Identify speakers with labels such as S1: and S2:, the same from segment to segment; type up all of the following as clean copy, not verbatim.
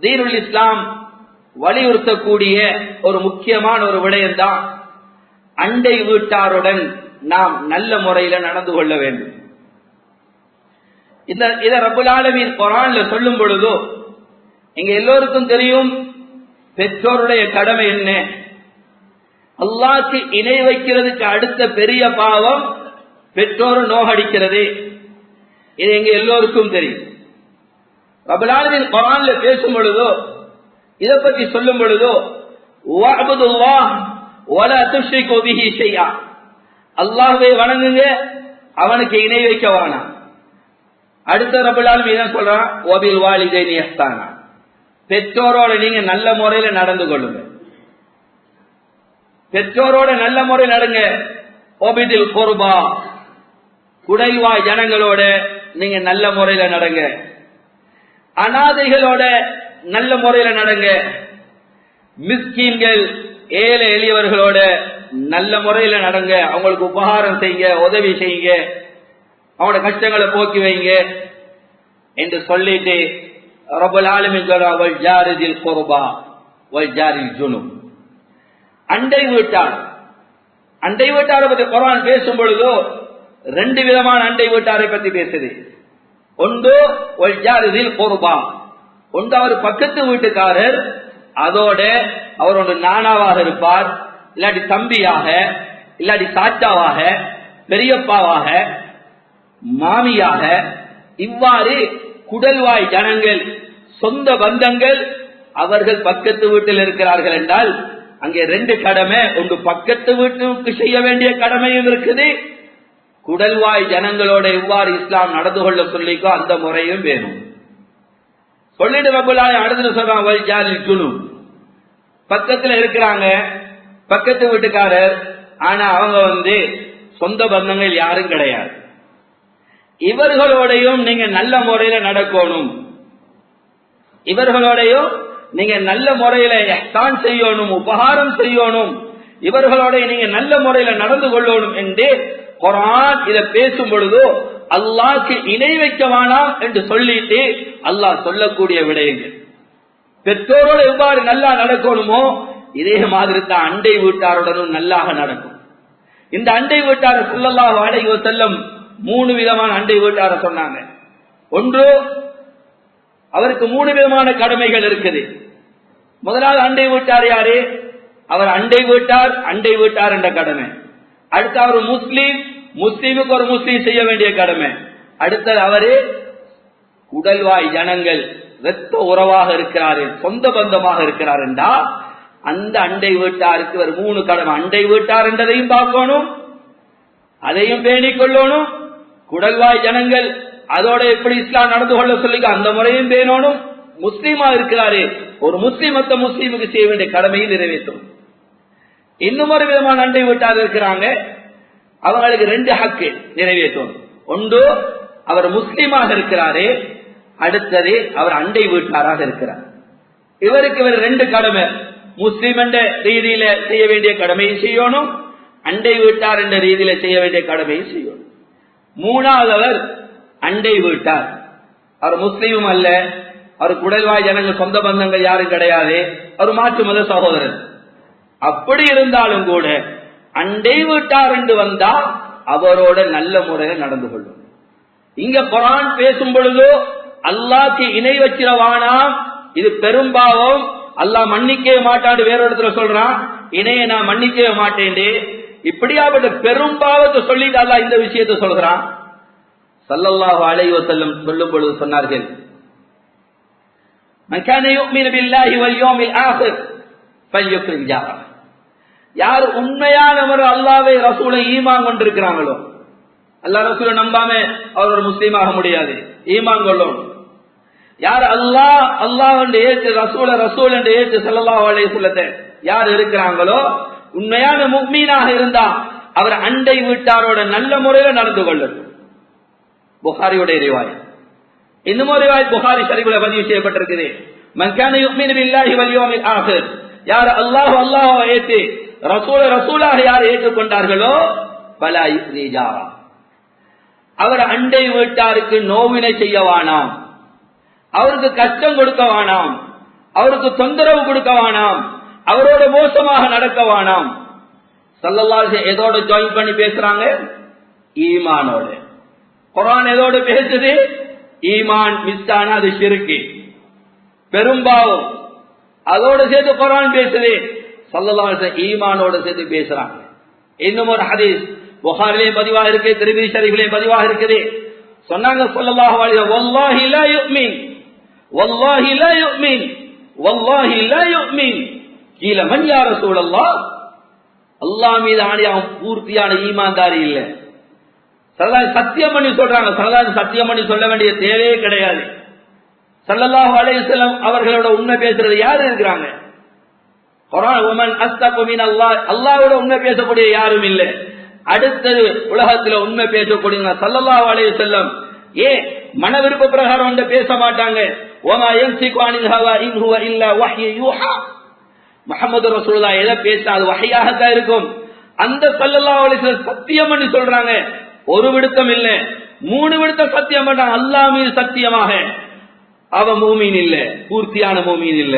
S1: தீனுல் இஸ்லாம் வலியுறுத்தக்கூடிய ஒரு முக்கியமான ஒரு விடயம்தான் அண்டை வீட்டாருடன் நாம் நல்ல முறையில நடந்து கொள்ள வேண்டும். இத ரப்புல் ஆலமீன் குர்ஆன்ல சொல்லும் பொழுதோ எங்க எல்லோருக்கும் தெரியும் பெற்றோருடைய கடமை என்ன. அல்லாஹ்க்கு இணை வைக்கிறதுக்கு அடுத்த பெரிய பாவம் பெற்றோரை நோகடிக்கிறது. இது எங்க எல்லோருக்கும் தெரியும். ரப்புல் ஆலமீன் குர்ஆன்ல பேசும் பொழுதோ இதை பற்றி சொல்லும் பொழுதோ வஅபுதுல்லாஹ் வலா துஷ்ரிகு பிஹி ஷைஆ, அல்லாஹ்வை வணங்குங்க, அவனுக்கு இணை வைக்க வேணாம். அடுத்த ரப்புல் ஆலமீன் என்ன சொல்றான், வபில் வாலிதைனி இஹ்சானா, பெற்றோரோட நீங்க நல்ல முறையில நடந்து கொள்ளுங்க. பெற்றோரோட நல்ல முறை நடங்க. ஒபிதில் குர்பா, குடைவாய் ஜனங்களோட நீங்க நல்ல முறையில நடங்க. அனாதைகளோட நல்ல முறையில நடங்க. மிஸ்கீன்கள் ஏழை எளியவர்களோட நல்ல முறையில நடங்க. அவங்களுக்கு உபகாரம் செய்யுங்க, உதவி செய்யுங்க, அவங்களோட கஷ்டங்களை போக்கி வைங்க என்று சொல்லிட்டு ரப்பல் ஆலமீன் சொல்றான் வல் ஜாரிதில் குர்பா வல் ஜாரில் ஜுனுப், அண்டை வீட்டார். அண்டை வீட்டாரை பற்றி குர்ஆன் பேசும் பொழுதோ ரெண்டு விதமான அண்டை வீட்டாரை பற்றி பேசுது. ஒன்று வல் ஜாரிதில் குர்பா, ஒன்று அவர் பக்கத்து வீட்டுக்காரர், அதோட அவர் ஒன்று நானாவாக இருப்பார், இல்லாட்டி தம்பியாக, இல்லாட்டி சாச்சாவாக, பெரியப்பாவாக, மாமியாக, இவ்வாறு குடல்வாய் ஜனங்கள், சொந்த பந்தங்கள் அவர்கள் பக்கத்து வீட்டில் இருக்கிறார்கள் என்றால் அங்கே ரெண்டு கடமை. ஒன்று பக்கத்து வீட்டுக்கு செய்ய வேண்டிய கடமையும் இருக்குது, குடல்வாய் ஜனங்களோட எவ்வாறு இஸ்லாம் நடந்து கொள்ள சொல்லிக்கோ அந்த முறையும் வேணும். சொல்லிட்டு ரப்புல்லாஹ் அடுத்து சொல்றான் வல் ஜாரில் ஜுனுப், பக்கத்துல இருக்கிறாங்க பக்கத்து வீட்டுக்காரர், ஆனா அவங்க சொந்த பந்தங்கள் யாரும் கிடையாது. இவர்களோடையும் நீங்க நல்ல முறையில நடக்கணும், இவர்களோடையும் நீங்க நல்ல முறையில இஹ்சான் செய்யணும், உபகாரம் செய்யணும், இவர்களோட நீங்க நல்ல முறையில நடந்து கொள்ளணும் என்று குர்ஆன் இத பேசும் பொழுது அல்லாஹ்க்கு இணை வைக்க வேணாம் என்று சொல்லிட்டு அல்லாஹ் சொல்லக்கூடிய விடயங்கள். பெற்றோரோட எவ்வாறு நல்லா நடக்கணுமோ இதே மாதிரி தான் அண்டை வீட்டாருடனும் நல்லாக நடக்கும். இந்த அண்டை வீட்டார ஸல்லல்லாஹு அலைஹி வஸல்லம் மூணு விதமான அண்டை வீட்டார சொன்னாங்க. ஒன்று, அவருக்கு மூணு விதமான கடமைகள் இருக்குது. முதலாவது அண்டை வீட்டார் யாரு, அவர் அண்டை வீட்டார், அண்டை வீட்டார் என்ற கடமை. அடுத்து அவர் முஸ்லீம், முஸ்லீமுக்கு ஒரு முஸ்லீம் செய்ய வேண்டிய கடமை. அடுத்தது அவரு குடல்வாய் ஜனங்கள், இரத்த உறவாக இருக்கிறாரு, சொந்த பந்தமாக இருக்கிறார் என்றா அந்த அண்டை வீட்டாருக்கு ஒரு மூணு கடமை. அண்டை வீட்டார் என்றதையும் பார்க்கணும், அதையும் பேணிக் கொள்ளணும். குடல்வாய் ஜனங்கள் அதோட எப்படி இஸ்லாம் நடந்து கொள்ள சொல்லி அந்த முறையும் பேணணும். முஸ்லீமா இருக்கிறாரு, ஒரு முஸ்லீம் மத்த முஸ்லீமுக்கு செய்ய வேண்டிய கடமையும் நிறைவேற்றும். இன்னும் ஒரு விதமான அண்டை வீட்டார் இருக்கிறாங்க, அவங்களுக்கு ரெண்டு ஹக்கு நிறைவேற்றும். ஒன்று, அவர் முஸ்லீமாக இருக்கிறாரு, அடுத்தது அவர் அண்டை வீட்டாராக இருக்கிறார். இவருக்கு இவர் ரெண்டு கடமை, முஸ்லீம் என்ற ரீதியில செய்ய வேண்டிய கடமையை செய்யணும், அண்டை வீட்டார் என்ற ரீதியில செய்ய வேண்டிய கடமையை செய்யணும். மூணாவது அவர் அண்டை வீட்டார், அவர் முஸ்லீமும் அல்ல, அவர் குடல்வாய் ஜனங்கள் சொந்த பந்தங்கள் யாரும் கிடையாது, அவர் மாற்று மத சகோதரர். அப்படி இருந்தாலும் கூட அண்டை வீட்டார் என்று வந்தா அவரோட நல்ல முறையில் நடந்து கொள்ளும். இங்க குர்ஆன் பேசும் பொழுது அல்லாஹ்க்கு இணை வச்சிரவானா, இது பெரும்பாவம், அல்லாஹ் மன்னிக்கவே மாட்டான்னு வேற இடத்துல சொல்றான், இணையை நான் மன்னிக்கவே மாட்டேன். இப்படியாப்பட்ட பெரும்பாவத்தை சொல்லிட்டு அல்லாஹ் இந்த விஷயத்தை சொல்றான். ஸல்லல்லாஹு அலைஹி வஸல்லம் சொல்லும் பொழுது சொன்னார்கள், மன் கான யுமினு பில்லாஹி வல் யௌமில் ஆகிர் ஃபல்யுக்ரிம் ஜாரா, யார் உண்மையானவர் அல்லாஹ்வை ரசூலை ஈமான் கொண்டிருக்கிறாங்களோ, அல்லாஹ் ரசூலை நம்பாம அவர் ஒரு முஸ்லீமாக முடியாது, ஈமான் கொள்ளணும். யார் அல்லாஹ் அல்லாஹ் என்று ஏற்று, ரசூல ரசூல் என்று ஏற்று ஸல்லல்லாஹு அலைஹி வஸல்லத்தை யார் இருக்கிறாங்களோ, உண்மையான முஃமினாக இருந்தா அவர் அண்டை வீட்டாரோட நல்ல முறையில நடந்து கொள்ளணும். புகாரியுடைய ரிவாயத். இன்னும் ஒரு ரிவாயத் புகாரி ஷரீஃப்ல பதிவு செய்யப்பட்டிருக்குது, மன் கான யுமினு பில்லாஹி வல் யௌமில் ஆகிர், யார் அல்லாஹ் அல்லாஹ்வை ஏற்று ரசூல ரசூலாக யார் ஏற்றுக்கொண்டார்களோ பலா யுக்ரி ஜாரா, அவர் அண்டை வீட்டாருக்கு நோவினை செய்ய வேணாம், அவருக்கு கஷ்டம் கொடுக்க வேணாம், அவருக்கு தொந்தரவு கொடுக்க வேணாம், அவரோட மோசமாக நடக்க வேணாம். ஸல்லல்லாஹு அலைஹி வஸல்லம் எதோட ஜாயின் பண்ணி பேசுறாங்க? ஈமானோட. குர்ஆன் எதோட பேசுது? ஈமான் மிஸ் ஆனா அது ஷிர்க், பெரும்பாவம். அதோட சேர்த்து குர்ஆன் பேசுது. ஸல்லல்லாஹு அலைஹி வஸல்லம் ஈமானோட சேர்த்து பேசுறாங்க. இன்னும் ஒரு ஹதீஸ் புகாரிலே பதிவாக இருக்கு, திர்மிதி ஷரீஃபிலே பதிவாக இருக்குது. சொன்னாங்க ஸல்லல்லாஹு அலைஹி வஸல்லம், வல்லாஹி லா யுமின், வல்லாஹி லா யுமின், வல்லாஹி லா யுமின். கீல மன் யா ரசூலல்லாஹ், அல்லாஹ் மீது ஆணையாக பூர்த்தியான ஈமான்தாரி இல்ல. சத்தியம் பண்ணி சொல்றாங்க. சத்தியம் பண்ணி சொல்ல வேண்டிய தேவையே கிடையாது. ஸல்லல்லாஹு அலைஹி வஸல்லம் அவர்களோட உண்மை பேசுறது யாரு இருக்கிறாங்க? குர்ஆன் வமன் அஸ்தகு மினல்லாஹ், அல்லாஹ்வோட உண்மை பேசக்கூடிய யாரும் இல்லை. அடுத்தது உலகத்துல உண்மை பேசக்கூடிய ஸல்லல்லாஹு அலைஹி வஸல்லம் ஏன் மன விருப்ப பிரகாரம் வந்து பேச மாட்டாங்க. வமா யன்சிகு அனில் ஹவா இன் ஹுவ இல்லா வஹ்யு யூஹா. முஹம்மது ரசூலுல்லாஹ் எதை பேசினா அது வஹ்யாக தான் இருக்கும். அந்த ஸல்லல்லாஹு அலைஹி வஸல்லம் சத்தியம் பண்ணி சொல்றாங்க. ஒரு விடுத்தம் இல்ல, 3 விடுத்தம் சத்தியம் பண்றாங்க. அல்லாஹ் மீது சத்தியமாக அவ மூமின் இல்ல, பூர்த்தியான மூமின் இல்ல.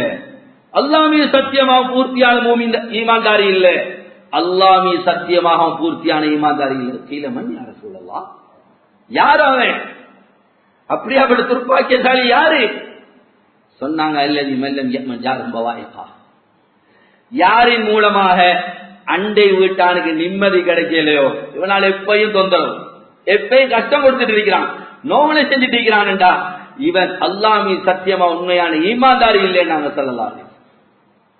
S1: அல்லாஹ் மீது சத்தியமாக பூர்த்தியான மூமின் ஈமான்தாரி இல்ல. அல்லாஹ் மீது சத்தியமாக பூர்த்தியான ஈமான்தாரி இல்ல. கீழ மன் யா ரசூலல்லாஹ், யார் அவன்? அப்படியாப்பட்ட துர்ப்பாக்கியசாலி யாரு? சொன்னாங்க அல்லதி மல்லம் யமன் ஜாரும் பவாயிகா, யாரின் மூலமாக அண்டை வீட்டானுக்கு நிம்மதி கிடைக்கலையோ, இவனால எப்பயும் தொந்தரவு, எப்பயும் கஷ்டம் கொடுத்துட்டு இருக்கிறான், நோவனை செஞ்சுட்டு இருக்கிறான்டா, இவன் அல்லாஹ் மீது சத்தியமா உண்மையான ஈமான்தாரி இல்லைன்னு நாங்க சொல்லலாம்.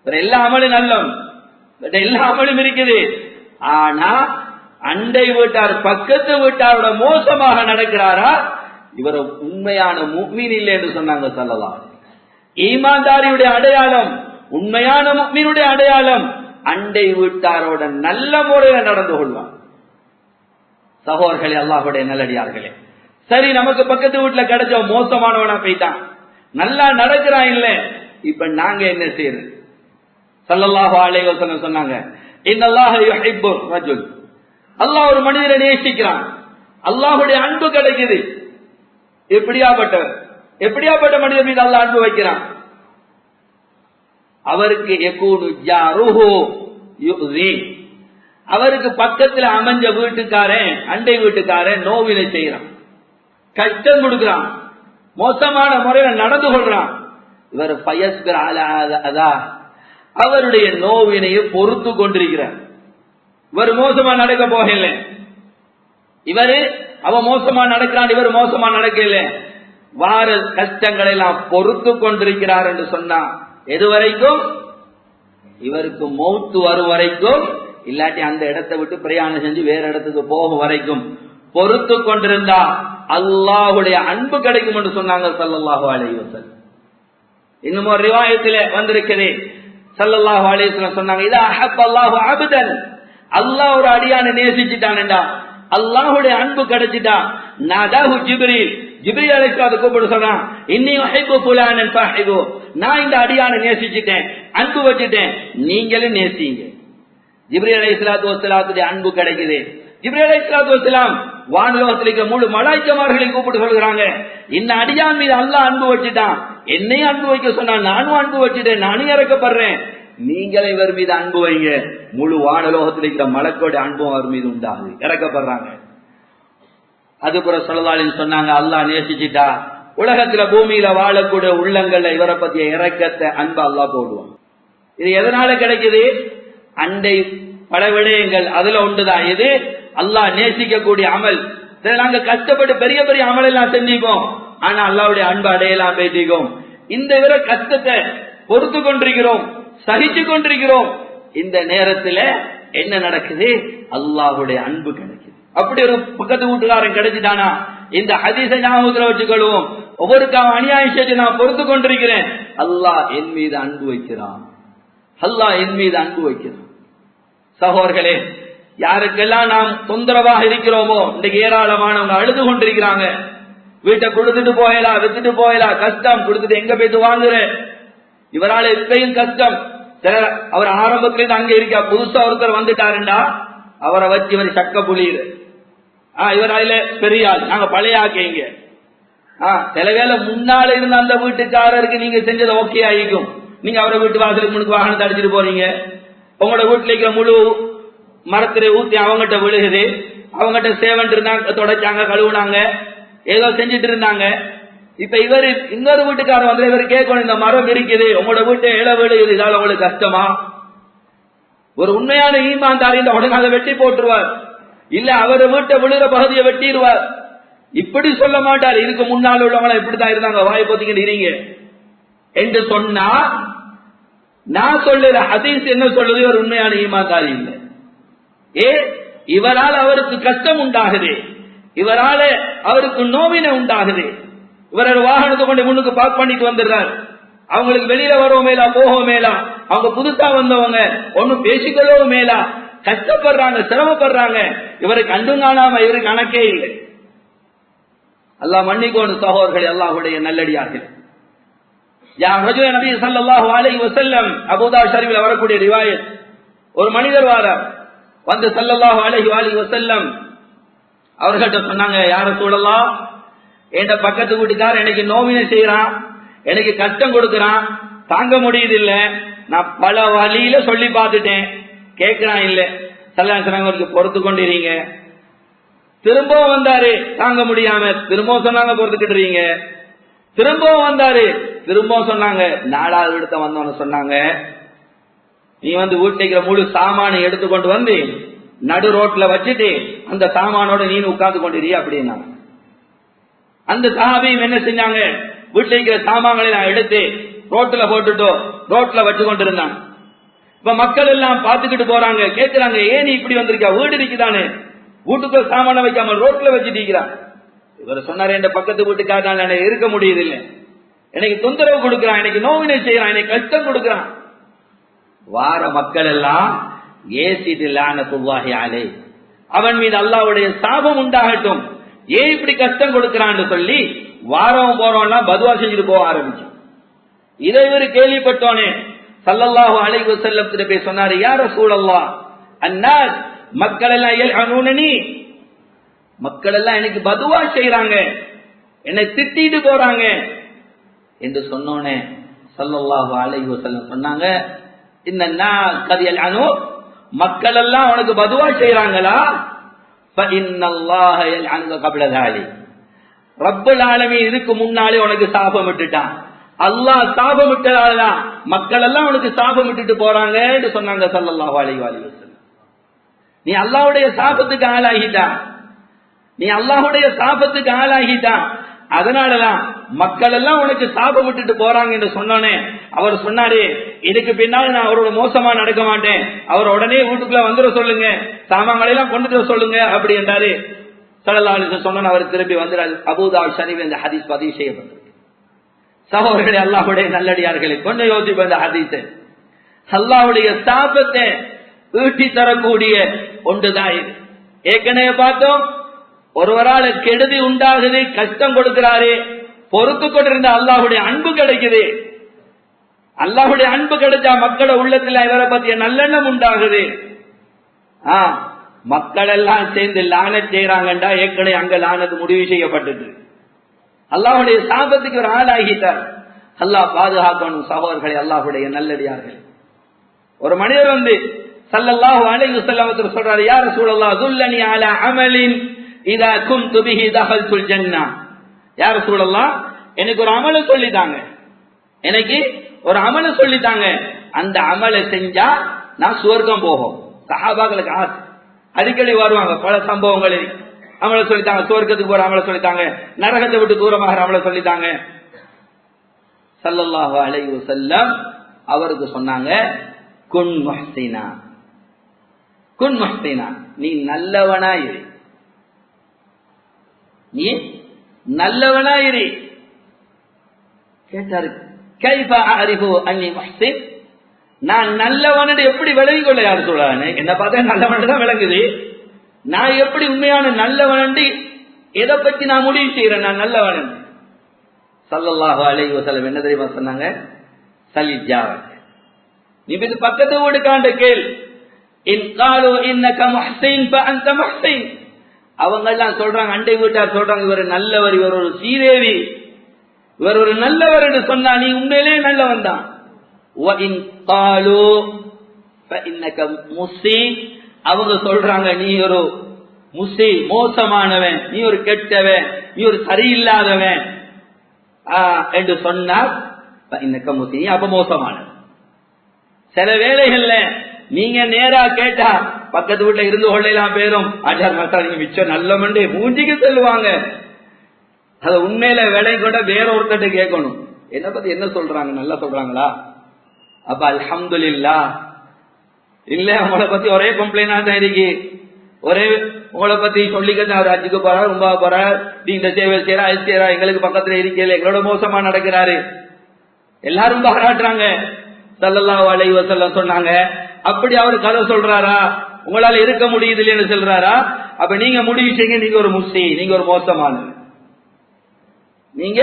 S1: எல்லா அமலும் நல்லம், எல்லா அமலும் இருக்குது. ஆனா அண்டை வீட்டார் பக்கத்து வீட்டாரோட மோசமாக நடக்கிறாரா, இவர் உண்மையான முஃமின் இல்லை என்று சொன்னாங்க ஸல்லல்லாஹு அலைஹி வஸல்லம். ஈமான்தாரியுடைய அடையாளம், உண்மையான முஃமினுடைய அடையாளம் அண்டை வீட்டாரோட நல்ல முறையில் நடந்து கொள்வான். சகோதரர்களே, அல்லாஹ்வுடைய நல்லடியார்களே, சரி நமக்கு பக்கத்து வீட்டுல கிடைச்ச மோசமானவனா போயிட்டான், நல்லா நடக்கிறான் இல்ல, இப்ப நாங்க என்ன செய்யறது? ஸல்லல்லாஹு அலைஹி வஸல்லம் சொன்னாங்க, இன்னல்லாஹ யுஹிப்பு ரஜுல், அல்லாஹ் ஒரு மனிதனை நேசிக்கிறான், அல்லாஹ்வுடைய அன்பு கிடைக்குது. எப்படியாப்பட்ட மனிதன் மீது அல்லாஹ் அன்பு வைக்கிறான்? அவருக்கு யகூனு ஜாருஹு யுஸி, அவருக்கு பக்கத்துல அமைஞ்ச வீட்டுக்காரன், அண்டை வீட்டுக்காரன் நோவினை செய்யறான், கஷ்டம் கொடுக்கிறான், மோசமான முறையில நடந்து கொள்றான். இவர் ஃபயஸ்பிர் அலா அதா, அவருடைய நோவினையை பொறுத்து கொண்டிருக்கிறார். இவர் மோசமா நடக்க போகல, அவன் மோசமா நடக்கிறான், இவர் மோசமா நடக்கல, வார கஷ்டங்களை எல்லாம் பொறுத்து கொண்டிருக்கிறார் என்று சொன்னா எது வரைக்கும்? இவருக்கு மௌத்து வரும் வரைக்கும், இல்லாட்டி அந்த இடத்தை விட்டு பிரயாணம் செஞ்சு வேற இடத்துக்கு போகும் வரைக்கும் பொறுத்து கொண்டிருந்தா அல்லாஹ்வுடைய அன்பு கிடைக்கும் என்று சொன்னாங்க ஸல்லல்லாஹு அலைஹி வஸல்லம். இன்னும் ஒரு ரிவாயத்திலே வந்திருக்குது, ஸல்லல்லாஹு அலைஹி வஸல்லம் சொன்னாங்க, இதா அஹப்பல்லாஹு அப்தன், அல்லாஹ் ஒரு அடியானை நேசிச்சிட்டான்டா, அல்லாஹ்வுடைய அன்பு கிடைச்சிட்டா, நதாஹு ஜிப்ரீல், ஜிப்ரீல் அலைஹிஸ்ஸலாம் கூப்பிட்டு சொன்னான், இன்னி உஹிப்பு ஃபுலானன் ஃபஹிபு, நான் இந்த அடியானை நேசிச்சிட்டேன், அன்பு வச்சிட்டேன், நீங்களும் நேசிங்க. ஜிப்ரீல் அலைஹிஸ்ஸலாத்து வஸ்ஸலாத்துடைய அன்பு கிடைக்குது. ஜிப்ரீல் அலைஹிஸ்ஸலாத்து வஸ்ஸலாம் வானுலகத்தில் இருக்க முழு மலாயிக்கமார்களை கூப்பிட்டு சொல்கிறாங்க, இந்த அடியான் மீது அல்லாஹ் அன்பு வச்சிட்டான், என்னையும் அன்பு வைக்க சொன்னான், நானும் அன்பு வச்சிட்டேன், நானும் இறக்கப்படுறேன், நீங்களே இவர் மீது அன்பு வைங்க. முழு வானுலகத்தில் இருக்கிற மலக்கோட அன்பும் அவர் மீது உண்டாகுது, இறக்கப்படுறாங்க. அதுபுறம் ஸல்லல்லாஹு அலைஹி வஸல்லம் சொன்னாங்க, அல்லாஹ் நேசிச்சிட்டா உலகத்துல பூமியில வாழக்கூடிய உள்ளங்கள்ல இவரை பத்திய இறக்கத்தை அன்பு அல்லாஹ் போடுவான். இது எதனால கிடைக்குது? அண்டை பல விடயங்கள் அதுல ஒன்றுதான் இது அல்லாஹ் நேசிக்கக்கூடிய அமல். நாங்க கஷ்டப்பட்டு பெரிய பெரிய அமல் எல்லாம் செஞ்சுப்போம், ஆனா அல்லாஹ்வுடைய அன்பு அடையலாம் பேசிக்கும். இந்த விட கஷ்டத்தை பொறுத்து கொண்டிருக்கிறோம், சகிச்சு கொண்டிருக்கிறோம். இந்த நேரத்துல என்ன நடக்குது? அல்லாஹ்வுடைய அன்பு கிடைக்குது. அப்படி ஒரு பக்கத்து வீட்டுக்காரன் கிடைச்சிட்டானா இந்த ஹதீஸை ஞாபகத்துல வச்சுக்கொள்வோம். ஒவ்வொருக்காக அநியாயம் செஞ்சு நான் பொறுத்து கொண்டிருக்கிறேன், அல்லாஹ் என் மீது அன்பு வைக்கிறான், அல்லாஹ் என் மீது அன்பு வைக்கிறான். சகோதரர்களே, யாருக்கெல்லாம் நாம் தொந்தரவாக இருக்கிறோமோ, இன்றைக்கு ஏராளமானவங்க அழுது கொண்டிருக்கிறாங்க, வீட்டை கொடுத்துட்டு போயலா, வித்துட்டு போயலா, கஷ்டம் கொடுத்துட்டு எங்க போயிட்டு வாங்குற, இவரால் எப்பயும் கஷ்டம். அவர் ஆரம்பத்திலிருந்து அங்க இருக்க, புதுசா ஒருத்தர் வந்துட்டாருண்டா அவரை வச்சு இவர் சக்க புளியுது, இவர் அதுல பெரிய ஆள், நாங்க பழைய ஆக்கைங்க. சில வேளை முன்னால இருந்த அந்த வீட்டுக்காரருக்கு நீங்க செஞ்சது ஓகே ஆகிக்கும், நீங்க அவரை வீட்டு வாசலுக்கு முன்னுக்கு வாகனத்தை அடிச்சிட்டு போறீங்க. உங்களோட வீட்டுல இருக்கிற முழு மரத்திலே ஊத்தி அவங்ககிட்ட விழுகுது. அவங்ககிட்ட சேவன் இருந்தாங்க, தொடச்சாங்க, கழுவுனாங்க, ஏதோ செஞ்சுட்டு இருந்தாங்க. இப்ப இவரு இன்னொரு வீட்டுக்காரர் வந்து இவர் கேட்கணும், இந்த மரம் இருக்குது, உங்களோட வீட்டை இல விழுகுது, இதால உங்களுக்கு கஷ்டமா? ஒரு உண்மையான ஈமான்தாரி இந்த உடனே அதை வெட்டி போட்டுருவார். இல்ல அவரை வீட்டை விழுகிற பகுதியை வெட்டிடுவார். இப்படி சொல்ல மாட்டார். இதுக்கு முன்னால் உள்ளவங்க இப்படித்தான் இருந்தாங்க, வாய் பொத்திக்கிட்டு இருங்க என்று சொன்னா, நான் சொல்லுற ஹதீஸ் என்ன சொல்லுது? ஒரு உண்மையான ஈமான்தாரி இல்லை. இவரால் அவருக்கு கஷ்டம் உண்டாகுது, இவரால அவருக்கு நோவினை உண்டாகுது. இவரோட வாகனத்தை கொண்டு முன்னுக்கு பார்க் பண்ணிட்டு வந்துடுறாரு. அவங்களுக்கு வெளியில வரவும் மேலா, போகவும் மேலா, அவங்க புதுசா வந்தவங்க ஒன்னும் பேசிக்கொள்ளவும் மேலா, கஷ்டப்படுறாங்க, சிரமப்படுறாங்க. இவருக்கு கண்டும் காணாம இவருக்கு கணக்கே இல்லை. அல்லாஹ் மன்னிக்கோடு சகோதரர்களே, அல்லாஹ்வுடைய நல்லடியார்கள். நபி ஸல்லல்லாஹு அலைஹி வஸல்லம் அபூதாவுத் ஷரீஃபில் வரக்கூடிய ரிவாயத், ஒரு மனிதர் வாரார், வந்து ஸல்லல்லாஹு அலைஹி வஸல்லம் அவர்கிட்ட சொன்னாங்க, யா ரசூலல்லாஹ், என் பக்கத்து வீட்டுக்காரர் எனக்கு நோவினை செய்யறான், எனக்கு கஷ்டம் கொடுக்கறான், தாங்க முடியுது இல்ல, நான் பல வழியில சொல்லி பார்த்துட்டேன், கேட்கிறான் இல்ல. சல்லல்லாஹு பொறுத்து கொண்டிருங்க. திரும்பவும் வந்தாரு, தாங்க முடியாம திரும்பவும் சொன்னாங்க, பொறுத்துக்கிட்டு. திரும்பவும் வந்தாரு, திரும்பவும் சொன்னாங்க. 4வது இடத்த வந்தோன்னு சொன்னாங்க, நீ வந்து வீட்டுக்கிற முழு சாமானை எடுத்துக்கொண்டு வந்து நடு ரோட்ல வச்சுட்டு அந்த சாமானோட நீ உட்கார்ந்து கொண்டிருக்க அப்படின்னா. அந்த சஹாபியும் என்ன செஞ்சாங்க, வீட்டுல இருக்கிற சாமான்களை நான் எடுத்து ரோட்ல போட்டுட்டோம், ரோட்ல வச்சு கொண்டிருந்தாங்க. இப்ப மக்கள் எல்லாம் பாத்துக்கிட்டு போறாங்க, கேட்கிறாங்க, ஏன் நீ இப்படி வந்திருக்கா, வீடு இருக்குதானே, வீட்டுக்குள்ள சாமான வைக்காம ரோட்ல வச்சுட்டு இருக்கிறான். இவர் சொன்னாரு, என் பக்கத்து வீட்டுக்காக எனக்கு இருக்க முடியுது இல்லை, எனக்கு தொந்தரவு கொடுக்கிறான், எனக்கு நோவினை செய்யறான், எனக்கு கஷ்டம் கொடுக்கிறான். வார மக்கள் எல்லாம் ஏசிட்டு லானத்துல்லாஹி அலைஹி, அவன் மீது அல்லாஹ்வுடைய சாபம் உண்டாகட்டும், ஏன் இப்படி கஷ்டம் கொடுக்கிறான்னு சொல்லி வாரம் போறோம்லாம் பதுவா செஞ்சுட்டு போக ஆரம்பிச்சு. இதை இவர் கேள்விப்பட்டோனே ஸல்லல்லாஹு அலைஹி வஸல்லம் கிட்ட போய் சொன்னாரு, யா ரசூலல்லாஹ், அன்னாஸ், மக்கள் எல்லாம் யல்அனூனனி, மக்கள் எல்லாம் எனக்கு பதுவா செய்யறாங்க, என்னை திட்டிட்டு போறாங்க என்று சொன்னோனே ஸல்லல்லாஹு அலைஹி வஸல்லம் சொன்னாங்க, இன்னன்னா கத் யல்அனு, மக்கள் எல்லாம் உனக்கு பதுவா செய்யறாங்களா, ஃபஇன்னல்லாஹ யல்அனு கப்ல தாலி, ரப்பல் ஆலமீன் இதுக்கு முன்னாலே உனக்கு சாபம் விட்டுட்டான், அல்லாஹ் சாபம் விட்டதாலதான் மக்கள் எல்லாம் உனக்கு சாபம் விட்டுட்டு போறாங்க என்று சொன்னாங்க ஸல்லல்லாஹு அலைஹி வஸல்லம். நீ அல்லாஹ்வுடைய சாபத்துக்கு ஆளாகிட்டா, நீ அல்லாஹ்வுடைய சாபத்துக்கு ஆளாகிட்டா, அதனாலதான் மக்கள் எல்லாம் உனக்கு சாபம் விட்டுட்டு போறாங்க என்று சொன்னோனே அவர் சொன்னாரு, இதுக்கு பின்னால் நான் அவரோட மோசமா நடக்க மாட்டேன், அவர் உடனே வீட்டுக்குள்ள வந்துட சொல்லுங்க, சாமான்களை எல்லாம் கொண்டு சொல்லுங்க அப்படி என்றாரு. ஸல்லல்லாஹு அலைஹி வஸல்லம் சொன்ன அவர் திரும்பி வந்துறாரு. அபூதாவுத் ஷரீஃபில் இந்த ஹதீஸ் பதிவு செய்யப்பட்டது. சகோதரர்களே, அல்லாஹ்வுடைய நல்லடியார்களே, கொஞ்சம் யோசிப்ப இந்த ஹதீஸ். அல்லாஹ்வுடைய சாபத்தை ஈட்டி தரக்கூடிய ஒன்றுதான் இது. ஏற்கனவே பார்த்தோம், ஒருவரால் கெடுதி உண்டாகுது, கஷ்டம் கொடுக்கிறாரு, பொறுத்து கொண்டிருந்த அல்லாஹ்வுடைய அன்பு கிடைக்குது. அல்லாஹ்வுடைய அன்பு கிடைச்சா மக்களோட உள்ளத்துல இவரை பத்திய நல்லெண்ணம் உண்டாகுது. மக்கள் எல்லாம் சேர்ந்து லானத் செய்யறாங்கண்டா ஏற்கனவே அங்க லானத்து முடிவு செய்யப்பட்டது. அல்லாஹ்வுடைய சாபத்துக்கு ஒரு ஆளாகிட்டார். அல்லாஹ் பாதுகாக்கணும் சகோதரர்களே, அல்லாஹ்வுடைய நல்லடியார்கள். ஒரு மனிதர் வந்து ஸல்லல்லாஹு அலைஹி வஸல்லம் சொல்றாரு, யா ரசூலல்லாஹ், துல்லனி அலா அமலின் இதா குன்து பிஹி தஹல்துல் ஜன்னah. யா ரசூலல்லாஹ், எனக்கு ஒரு அமலை சொல்லிட்டாங்க, எனக்கு ஒரு அமலை சொல்லிட்டாங்க, அந்த அமலை செஞ்சா நான் சுவர்க்கம் போகும். சஹாபாக்களுக்கு ஆசை, அடிக்கடி வருவாங்க, பல சம்பவங்களை அமலை சொல்லித்தாங்க, சுவர்க்கத்துக்கு போற அமலை சொல்லித்தாங்க, நரகத்தை விட்டு தூரமாக அமலை சொல்லித்தாங்க. ஸல்லல்லாஹு அலைஹி வஸல்லம் அவருக்கு சொன்னாங்க, குன் முஹ்சினா, குன் முஹ்சினா, நீ நல்லவனாயிரு, நீ நல்லவனாயிரு. கேட்டாரு, கைஃப அரிஃபு அன்னி முஹ்சின், நான் நல்லவன் எப்படி விளங்கிக் கொள்ள, யார் சொல்றாங்க, என்ன பார்த்தா நல்லவன் தான் விளங்குது, நான் எப்படி உண்மையான நல்லவன் எதை பத்தி நான் முடிவு செய்யறேன், நான் நல்லவன். ஸல்லல்லாஹு அலைஹி வஸல்லம் என்ன தெரியுமா சொன்னாங்க, சலிஜாவக், நீ இது பக்கத்து வீடுக்காண்ட கேள், இன் காலு இன்னக முஹ்சின் ஃபஅன்த முஹ்சின், அவங்க எல்லாம் சொல்றாங்க, அண்டை வீட்டார் சொல்றாங்க, இவர் நல்லவர், இவர் ஒரு சீதேவி, இவர் ஒரு நல்லவர் என்று சொன்னா நீ உண்மையிலே நல்லவன் தான். وَإِنْ قَالُوا فَإِنَّكَ مُسِيءٌ அவங்க சொல்றாங்க நீ ஒரு முசி மோசமானவன், நீ ஒரு கெட்டவன், நீ ஒரு சரியில்லாதவன் என்று சொன்னார். இன்னக்க முசி அப்ப மோசமானவன். சில வேளைகள்ல நீங்க நேரா கேட்டா பக்கத்து வீட்டுல இருந்து கொள்ளலாம் பேரும் ஆச்சார் மாஸ்டர் நீங்க மிச்சம் நல்ல மண்டே மூஞ்சிக்கு சொல்லுவாங்க. அத உண்மையில விலை கூட வேற ஒருத்தட்ட கேட்கணும், என்ன பத்தி என்ன சொல்றாங்க, நல்லா சொல்றாங்களா? அப்ப அல்ஹம்துலில்லாஹ். இல்ல உங்களை பத்தி ஒரே கம்ப்ளைண்டா தான் இருக்கு, ஒரே உங்களை பத்தி சொல்லிக்க அவர் அஜுக்கு போறாரு, ரொம்ப போறாரு, நீ இந்த சேவை செய்யறா அது செய்யறா, எங்களுக்கு பக்கத்துல இருக்கல, எங்களோட மோசமா நடக்கிறாரு, எல்லாரும் பாராட்டுறாங்க. ஸல்லல்லாஹு அலைஹி வஸல்லம் சொன்னாங்க. அப்படி அவர் கதை சொல்றாரா, உங்களால இருக்க முடியுது இல்லைன்னு சொல்றாரா? அப்ப நீங்க முடிவு செய்யுங்க, நீங்க ஒரு முஸ்லி, நீங்க ஒரு மோசமானவர், நீங்க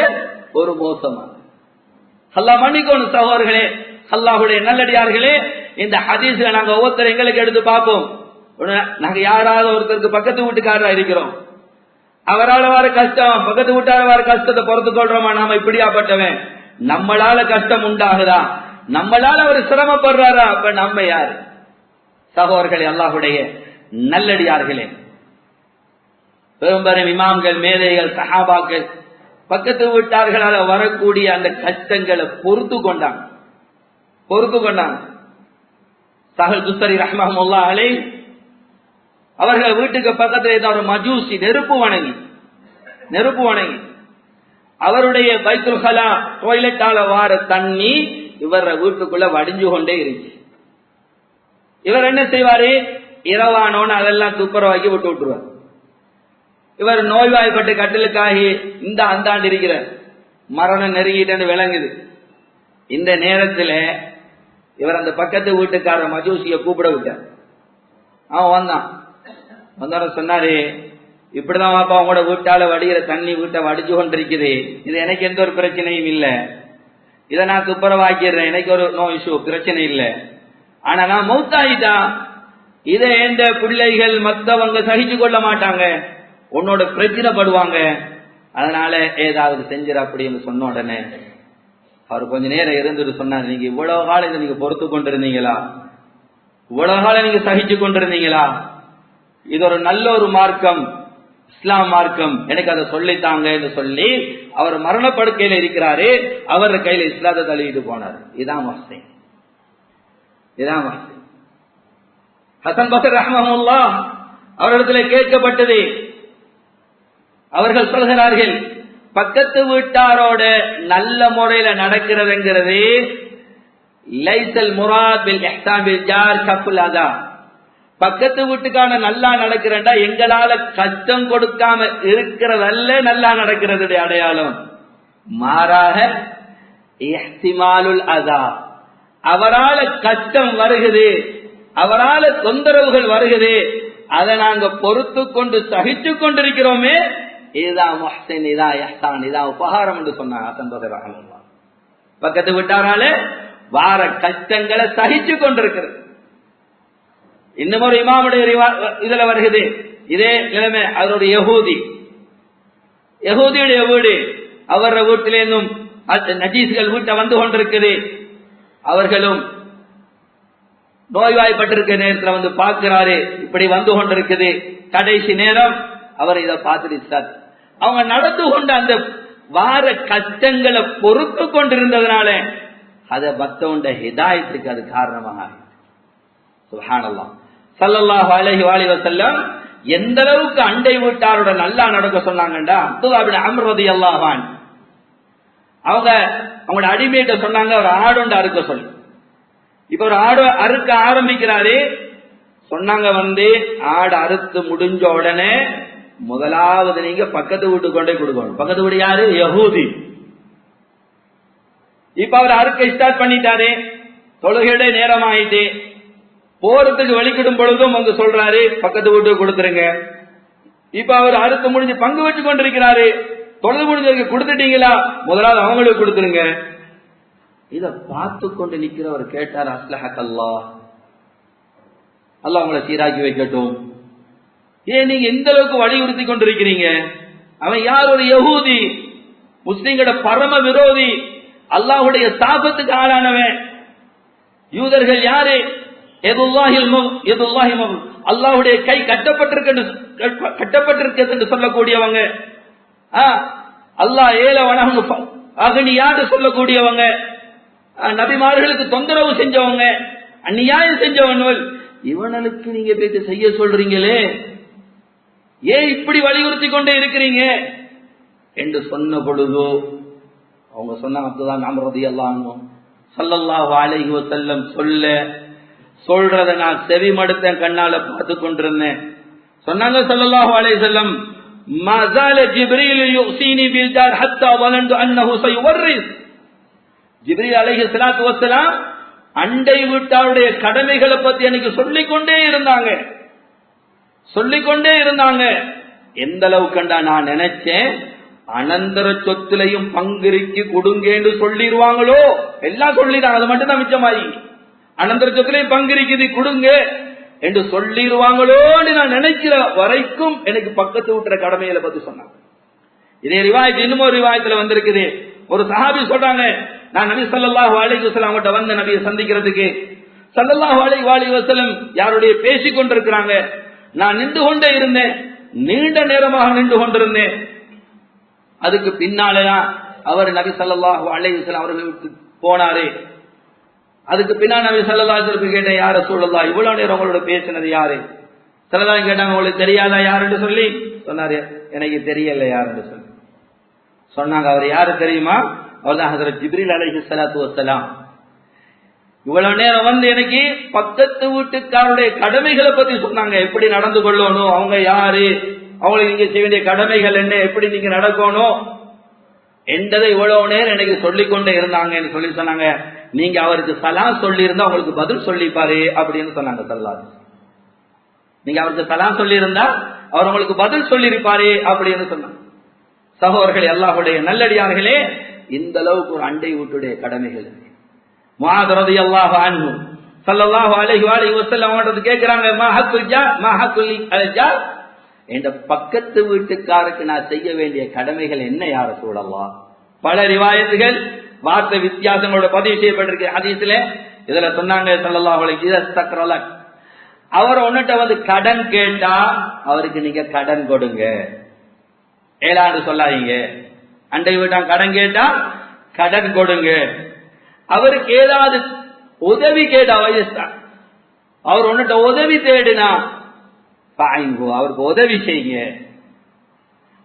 S1: ஒரு மோசமானவர். அல்லாஹ் மன்னிக்கணும் சகோதரர்களே, அல்லாஹ்வுடைய நல்லடியார்களே. இந்த ஹதீஸ்ல நாங்க ஒவ்வொருத்தர் எங்களுக்கு எடுத்து பார்ப்போம். நாங்க யாராவது ஒருத்தருக்கு பக்கத்து வீட்டுக்காரரா இருக்கிறோம், அவரால் வர கஷ்டம், பக்கத்து வீட்டார வர கஷ்டத்தை பொறுத்து கொள்றோமா? நாம இப்படியாப்பட்டவன், நம்மளால கஷ்டம் உண்டாகுதா, நம்மளால அவர் சிரமப்படுறாரா? அப்ப நம்ம யாரு? சகோதரர்களே, அல்லாஹ்வுடைய நல்லடியார்களே, பெரும்பெரும் இமாம்கள், மேதைகள், சஹாபாக்கள் பக்கத்து வீட்டார்களால வரக்கூடிய அந்த கஷ்டங்களை பொறுத்து கொண்டாங்க. சஹல் துஸ்தரி ரஹ்மத்துல்லாஹி அலைஹி அவர்கள் வீட்டுக்கு பக்கத்தில் ஒரு மஜூசி நெருப்பு வணங்கி அவருடைய பைத்துல் கலா டாய்லெட்டால வார தண்ணி இவர வீட்டுக்குள்ள வடிஞ்சு கொண்டே இருந்துச்சு. இவர் என்ன செய்வாரு, இரவானோன்னு அதெல்லாம் துப்புரவாக்கி விட்டுருவார். இவர் நோய்வாய்ப்பட்டு கட்டிலுக்காகி இந்த அந்தாண்டு இருக்கிற மரணம் நெருங்கிட்டு விளங்குது. இந்த நேரத்தில் இவர் அந்த பக்கத்து வீட்டுக்கார மஜூசிய கூப்பிட விட்டார். அவன் வந்தார சொன்னாரு, இப்படிதான் வாப்பா உங்களோட வீட்டால வடிகிற தண்ணி வீட்டை வடிச்சு கொண்டிருக்குது, இது எனக்கு எந்த ஒரு பிரச்சனையும் இல்லை, இதை நான் துப்புரவாக்கிடுறேன், எனக்கு ஒரு நோ இஷ்யூ பிரச்சனை இல்லை. ஆனா நான் மௌத்தாயிட்டா இதை எந்த பிள்ளைகள் மத்தவங்க சகிச்சு கொள்ள மாட்டாங்க, உன்னோட பிரச்சனைப்படுவாங்க, அதனால ஏதாவது செஞ்சிட அப்படின்னு சொன்ன உடனே அவர் கொஞ்ச நேரம் இருந்துட்டு சொன்னார், நீங்க இவ்வளவு காலம் இதை நீங்க பொறுத்து கொண்டிருந்தீங்களா, இவ்வளவு காலம் நீங்க சகிச்சு கொண்டிருந்தீங்களா, இது ஒரு நல்ல ஒரு மார்க்கம், இஸ்லாம் மார்க்கம், எனக்கு அதை சொல்லித்தாங்க என்று சொல்லி அவர் மரணப்படுக்கையில இருக்கிறாரு, அவர் கையில இஸ்லாத்தை தள்ளிட்டு போனார். இதான் மஸ்தி. ஹசன் பஸ்ரி ரஹ்மத்துல்லாஹ் அவர்களிடத்தில் கேட்கப்பட்டது, அவர்கள் சொல்கிறார்கள், பக்கத்து வீட்டாரோட நல்ல முறையில நடக்கிறதுங்கிறது லைசல் முராத் பில் இஹ்சான் பில் ஜார் கஃபுல் அதா, பக்கத்து வீட்டுக்கான நல்லா நடக்கிறண்டா எங்களால கஷ்டம் கொடுக்காம இருக்கிறதல்ல நல்லா நடக்கிறது அடையாளம், மாறாக இஹ்திமாலுல் அதா, அவரால கஷ்டம் வருகிறது, அவரால தொந்தரவுகள் வருகிறது, அதை நாங்க பொறுத்து கொண்டு சகிச்சு கொண்டிருக்கிறோமே, இதுதான் முஹ்சின், இதான் இஹ்சான், இதான் உபகாரம் என்று சொன்னாங்க. பக்கத்து வீட்டாரால வார கஷ்டங்களை சகிச்சு கொண்டிருக்கிறது. இன்னும் ஒரு இமாமுடைய இதுல வருகிறது இதே நிலைமை. அவருடைய யஹூதியுடைய வீடு, அவர வீட்டிலேருந்தும் நஜீஸ்கள் வீட்டை வந்து கொண்டிருக்குது, அவர்களும் நோய்வாய்ப்பட்டிருக்க நேரத்தில் வந்து பார்க்கிறாரு, இப்படி வந்து கொண்டிருக்குது. கடைசி நேரம் அவர் இதை பார்த்துட்டு அவங்க நடந்து கொண்ட அந்த வார கஷ்டங்களை பொறுத்து கொண்டிருந்ததுனால அதை மத்தவண்ட ஹிதாயத்துக்கு அது காரணமாக. சுப்ஹானல்லாஹ். ஸல்லல்லாஹு அலைஹி வஸல்லம் எந்த அளவுக்கு அண்டை வீட்டாரோட நல்லா நடக்க சொன்னாங்கண்டா, அப்துல்லாஹ் இப்னு அம்ர் ரலியல்லாஹு அன்ஹு அவங்களோட அடிமையிட்ட சொன்னாங்க, ஒரு ஆடு அறுக்க சொல்லி. இப்ப ஒரு ஆடு அறுக்க ஆரம்பிக்கிறாரு, சொன்னாங்க ஆடு அறுத்து முடிஞ்ச உடனே முதலாவது நீங்க பக்கத்து வீட்டுக்கு கொண்டே கொடுக்கணும். பக்கத்து வீடு யாரு? யஹூதி. இப்ப அவர் அறுக்க ஸ்டார்ட் பண்ணிட்டாரு, தொழுகையுடைய நேரம் ஆயிட்டு, போறதுக்கு வலிக்கிடும் பொழுதும் வந்து சொல்றாரு பக்கத்து வீட்டுக்கு கொடுத்துருங்க. இப்ப அவர் அறுத்து முடிஞ்சு பங்கு வச்சு கொண்டிருக்கிறாரு, தொழுது முடிஞ்சதுக்கு கொடுத்துட்டீங்களா, முதலாவது அவங்களுக்கு கொடுத்துருங்க. இத பார்த்து கொண்டு நிக்கிறவர் கேட்டார், அஸ்லஹக் அல்லாஹ், அல்லாஹ் உங்களை சீராக்கி வைக்கட்டும், ஏன் நீங்க எந்த அளவுக்கு வலியுறுத்தி கொண்டிருக்கிறீங்க? அவன் யார்? ஒரு யஹூதி, முஸ்லிம்களோட பரம விரோதி, அல்லாஹ்வுடைய சாபத்துக்கு ஆளானவன். யூதர்கள் யாரு? அல்லாஹ்வுடைய கை கட்டப்பட்டிருக்கிறது என்று சொல்லக்கூடியவங்க, அல்லாஹ் ஏலவனாக அகனியான்னு சொல்லக்கூடியவங்க, நபிமார்களுக்கு தொந்தரவு செஞ்சவங்க, அநியாயம் செஞ்சவர்கள். இவனுக்கு நீங்க பேச்சு செய்ய சொல்றீங்களே, ஏன் இப்படி வலியுறுத்தி கொண்டே இருக்கிறீங்க என்று சொன்ன பொழுதோ அவங்க சொன்னாங்க, அப்துல்லாஹ் இப்னு உமர் ரலியல்லாஹு அன்ஹு ஸல்லல்லாஹு அலைஹி வஸல்லம் சொல்றத நான் செவி மடுத்தேன், கண்ணால பார்த்து கொண்டிருந்தேன். சொன்னாங்க ஸல்லல்லாஹு அலைஹி வஸல்லம், மா ஸால ஜிப்ரீல் யுஸீனி பில் ஜார் ஹத்தா வலந்து அன்னஹு சயுவர்ரிஸ். ஜிப்ரீல் அலைஹிஸ்ஸலாத்து வஸ்ஸலாம் அண்டை வீட்டாருடைய கடமைகளை பத்தி எனக்கு சொல்லிக்கொண்டே இருந்தாங்க. எந்த அளவுக்குண்டா நான் நினைச்சேன், அனந்தர சொத்துலையும் பங்கிற்கு கொடுங்கன்னு சொல்லிடுவாங்களோ, எல்லாம் சொல்லிட்டாங்க, அது மட்டும் தான் மிச்சமாயி, அனந்தர சொத்துலையும் பங்கிருக்குது கொடுங்க என்று சொல்லிடுவாங்களோன்னு நான் நினைக்கிற வரைக்கும் எனக்கு பக்கத்து விட்டுற கடமைகளை பத்தி சொன்னாங்க. இதே ரிவாயத்து இன்னும் ஒரு ரிவாயத்துல வந்திருக்குது. ஒரு சஹாபி சொல்றாங்க, நான் நபி ஸல்லல்லாஹு அலைஹி வஸல்லம் கிட்ட வந்த நபியை சந்திக்கிறதுக்கு, ஸல்லல்லாஹு அலைஹி வஸல்லம் யாருடைய பேசிக் கொண்டிருக்கிறாங்க, நான் நின்று கொண்டே இருந்தேன், நீண்ட நேரமாக நின்று கொண்டிருந்தேன். அதுக்கு பின்னாலதான் அவர் நபி ஸல்லல்லாஹு அலைஹி வஸல்லம் அவர்களுக்கு போனாரு. அதுக்கு பின்னால் நபி ஸல்லல்லாஹு அலைஹி வஸல்லம் கேட்டேன், யா ரசூலல்லாஹ் இவ்வளவு நேரம் உங்களோட பேசினது யாரு? ஸல்லல்லாஹு கேட்டாங்க, உங்களுக்கு தெரியாதா யாருன்னு சொல்லி சொன்னாரு. எனக்கு தெரியல யாருன்னு சொல்லி சொன்னாங்க. அவர் யாரு தெரியுமா? அவர்தான் ஹஜ்ரத் ஜிப்ரீல் அலைஹிஸ்ஸலாத்து வஸ்ஸலாம். இவ்வளவு நேரம் வந்து எனக்கு பக்கத்து வீட்டுக்காரருடைய கடமைகளை பத்தி சொன்னாங்க, எப்படி நடந்து கொள்ளணும், அவங்க யாரு, அவங்களுக்கு நீங்க செய்ய வேண்டிய கடமைகள் என்ன, எப்படி நீங்க நடக்கணும் என்றதை இவ்வளவு நேரம் எனக்கு சொல்லிக்கொண்டே இருந்தாங்கன்னு சொல்லி சொன்னாங்க. நீங்க அவருக்கு சலாம் சொல்லி இருந்தா உங்களுக்கு பதில் சொல்லிப்பாரு அப்படின்னு சொன்னாங்க. ஸல்லல்லாஹு நீங்க அவருக்கு சலாம் சொல்லி இருந்தா அவர் உங்களுக்கு பதில் சொல்லிருப்பாரு அப்படின்னு சொன்னாங்க. சகோதரர்களே, அல்லாஹ்வுடைய நல்லடியார்களே, இந்த அளவுக்கு ஒரு அண்டை வீட்டுடைய கடமைகள். முஆத் ரலியல்லாஹு அன்ஹு ஸல்லல்லாஹு அலைஹி வஸல்லம் அவர்கிட்ட கேக்குறாங்க, மா ஹக்குல் அல்ஜார், இந்த பக்கத்து வீட்டுக்காருக்கு நான் செய்ய வேண்டிய கடமைகள் என்ன யா ரசூலல்லாஹ்? பல ரிவாயத்துகள் வார்த்தை வித்தியாசங்களோட பதிவு செய்யப்பட்டிருக்கு ஹதீஸ்ல. இதுல சொன்னாங்க ஸல்லல்லாஹு அலைஹி வஸல்லம், அவர் உன்னிட்ட வந்து கடன் கேட்டா அவருக்கு நீங்க கடன் கொடுங்க, ஏலாண்டு சொல்லாதீங்க. அண்டை வீட்டான் கடன் கேட்டா கடன் கொடுங்க. அவருக்கு ஏதாவது உதவி கேட்டா, அவர் உன்னிட்ட உதவி தேடினா அவருக்கு உதவி செய்யுங்க.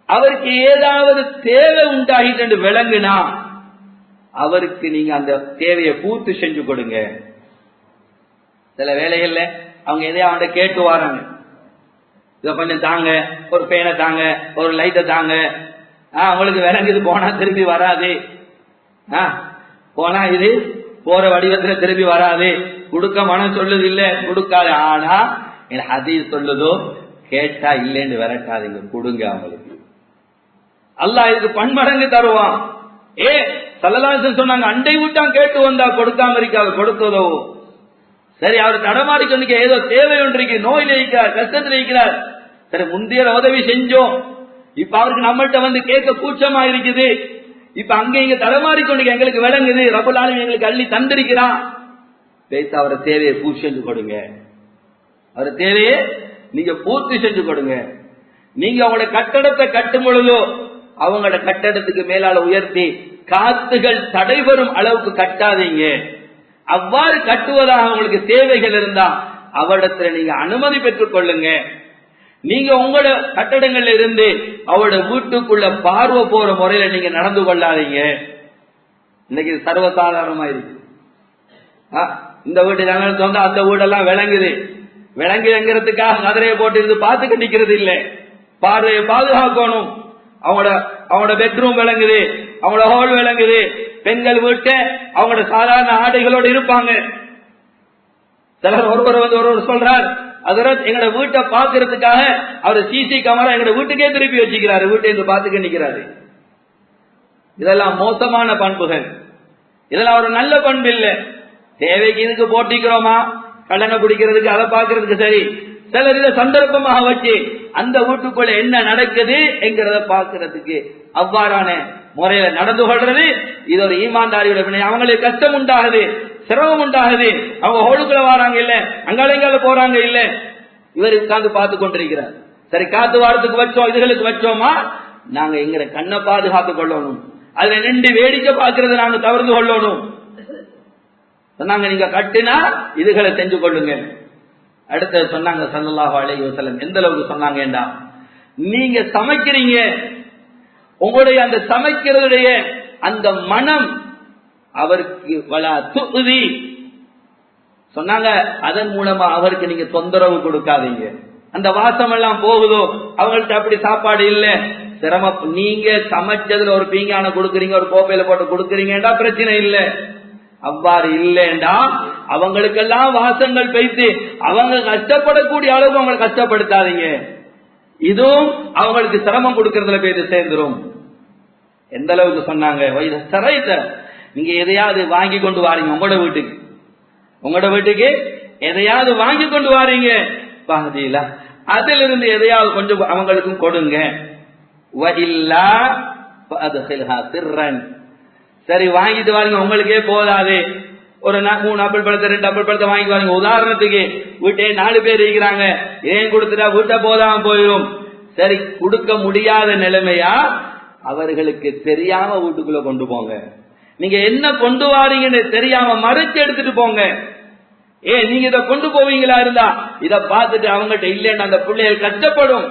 S1: அவருக்கு ஏதாவது தேவை உண்டாகிட்டு விளங்குனா அவருக்கு நீங்க அந்த தேவையை பூர்த்தி செஞ்சு கொடுங்க. சில வேலைகள்ல அவங்க எதையா அவன்கிட்ட கேட்டு வராங்க, இத கொஞ்சம் தாங்க, ஒரு பேனை தாங்க, ஒரு லைட்டை தாங்க, அவங்களுக்கு விளங்குது, போனா திரும்பி வராது, போனா இது போற வடிவத்துல திரும்பி வராது, கொடுக்க மனம் சொல்லுது இல்ல, கொடுக்காது. ஆனா ஹதீஸ் சொல்லுதோ, கேட்டா இல்லைன்னு விரட்டாதீங்க, கொடுங்க அவங்களுக்கு. அல்லாஹ் இதுக்கு பன்மடங்கு தருவான். ஸல்லல்லாஹு அலைஹி சொன்னாங்க, அண்டை விட்டான் கேட்டு வந்தா கொடுக்காம இருக்காது, கொடுத்ததோ சரி. அவர் தடமாடிக்கொண்டு ஏதோ தேவை ஒன்று இருக்கு, நோயில இருக்கிறார், கஷ்டத்தில் இருக்கிறார், சரி முந்தைய உதவி செஞ்சோம், இப்ப அவருக்கு நம்மள்கிட்ட வந்து கேட்க கூச்சமா இருக்குது, இப்ப அங்க இங்க தடமாறிக்கொண்டு எங்களுக்கு விளங்குது, ரப்பல் ஆலமீன் எங்களுக்கு அள்ளி தந்திருக்கிறான், பேச அவரை தேவையை பூர்த்தி செஞ்சு கொடுங்க. அவர் தேவையை நீங்க பூர்த்தி செஞ்சு கொடுங்க. நீங்க அவங்களோட கட்டடத்தை கட்டும் பொழுதோ அவங்களோட கட்டடத்துக்கு மேலால உயர்த்தி காத்துகள் தடைபெறும் அளவுக்கு கட்டாதீங்க. அவ்வாறு கட்டுவதாக உங்களுக்கு தேவைகள் இருந்தா அவரிடத்துல நீங்க அனுமதி பெற்றுக் கொள்ளுங்க. நீங்க உங்களோட கட்டடங்கள்ல இருந்து அவரோட வீட்டுக்குள்ள பார்வை போற முறையில நீங்க நடந்து கொள்ளாதீங்க. இன்னைக்கு சர்வசாதாரணமா இருக்கு. இந்த வீட்டு ஜன்னல் வந்து அந்த வீடெல்லாம் விளங்குது, விளங்குங்கிறதுக்காக கதிரையை போட்டு இருந்து பார்த்துக்க நிக்கிறது இல்லை. பார்வையை பாதுகாக்கணும். அவங்களோட பெட்ரூம் விளங்குது, அவங்களோட ஹால் விளங்குது. பெண்கள் வீட்ட அவங்களோட சாதாரண ஆடைகளோடு இருப்பாங்க. சிலர் ஒருவர் வந்து ஒருவர் சொல்றார், அதற்கு எங்களோட வீட்டை பாக்குறதுக்காக அவர் சிசி கேமரா எங்களோட வீட்டுக்கே திருப்பி வச்சுக்கிறாரு, வீட்டை இருந்து பார்த்துக்க நிக்கிறாரு. இதெல்லாம் மோசமான பண்புகள், இதெல்லாம் ஒரு நல்ல பண்பு இல்லை. தேவைக்கு இதுக்கு போட்டிக்கிறோமா, கடனை பிடிக்கிறதுக்கு, அதை பாக்குறதுக்கு சரி. சிலர் இதை சந்தர்ப்பமாக வச்சு அந்த வீட்டுக்குள்ள என்ன நடக்குது என்கிறத பாக்குறதுக்கு அவ்வாறான முறையில நடந்து கொள்றது, இது ஒரு ஈமான்தாரியோட வினை. அவங்களுக்கு கஷ்டம் உண்டாகுது, சிரமம் உண்டாகுது. அவங்க ஹோலுக்குள்ள வராங்க இல்ல, அங்கால போறாங்க இல்ல, இவர் உட்கார்ந்து பார்த்து கொண்டிருக்கிறார். சரி, காத்து வாரத்துக்கு வச்சோம், இதுகளுக்கு வச்சோமா, நாங்க எங்க கண்ணை பாதுகாத்துக் கொள்ளணும், அதுல நின்று வேடிக்கை பார்க்கறத நாங்க தவிர்த்து கொள்ளணும். சொன்னாங்க, நீங்க கட்டினா இதுகளை செஞ்சு கொள்ளுங்க. அடுத்தது சொன்னாங்க ஸல்லல்லாஹு அலைஹி வஸல்லம், எந்த அளவுக்கு சொன்னாங்கடா, நீங்க சமைக்கிறீங்க, உங்களுடைய அந்த சமைக்கிறதுடைய அந்த மனம் அவருக்கு வலா துதி சொன்னாங்க, அதன் மூலமா அவருக்கு நீங்க தொந்தரவு கொடுக்காதீங்க. அந்த வாசம் எல்லாம் போகுதோ, அவங்கள்ட்ட அப்படி சாப்பாடு இல்ல, சிரமம், நீங்க சமைச்சதுல ஒரு பீங்கான கொடுக்குறீங்க, ஒரு கோப்பையில போட்டு கொடுக்குறீங்கடா பிரச்சனை இல்ல. அவ்வாறு இல்லைண்டா அவங்களுக்கெல்லாம் வாசங்கள் வைத்து அவங்க கஷ்டப்படக்கூடிய அளவு அவங்களை கஷ்டப்படுத்தாதீங்க. இதுவும் அவங்களுக்கு சிரமம் கொடுக்கறதுல போய் சேர்ந்துரும். எந்த அளவுக்கு சொன்னாங்க, நீங்க எதையாவது வாங்கி கொண்டு வாரீங்க, உங்களோட வீட்டுக்கு எதையாவது வாங்கி கொண்டு வாரீங்க, பாதியில அதிலிருந்து எதையாவது கொஞ்சம் அவங்களுக்கும் கொடுங்க. சரி, வாங்கிட்டு வாருங்க, உங்களுக்கே போதாது, ஒரு 3 ஆப்பிள் பழத்தை 2 ஆப்பிள் பழத்தை வாங்கி வாருங்க. உதாரணத்துக்கு வீட்டே 4 பேர் இருக்கிறாங்க, ஏன் கொடுத்துட்டா வீட்டை போதாம போயிடும். சரி, கொடுக்க முடியாத நிலைமையா அவர்களுக்கு தெரியாம வீட்டுக்குள்ள கொண்டு போங்க. நீங்க என்ன கொண்டு வாரீங்கன்னு தெரியாம மறைச்சு எடுத்துட்டு போங்க. நீங்க இதை கொண்டு போவீங்களா இருந்தா இதை பார்த்துட்டு அவங்ககிட்ட இல்லைன்னா அந்த பிள்ளைகள் கஷ்டப்படும்,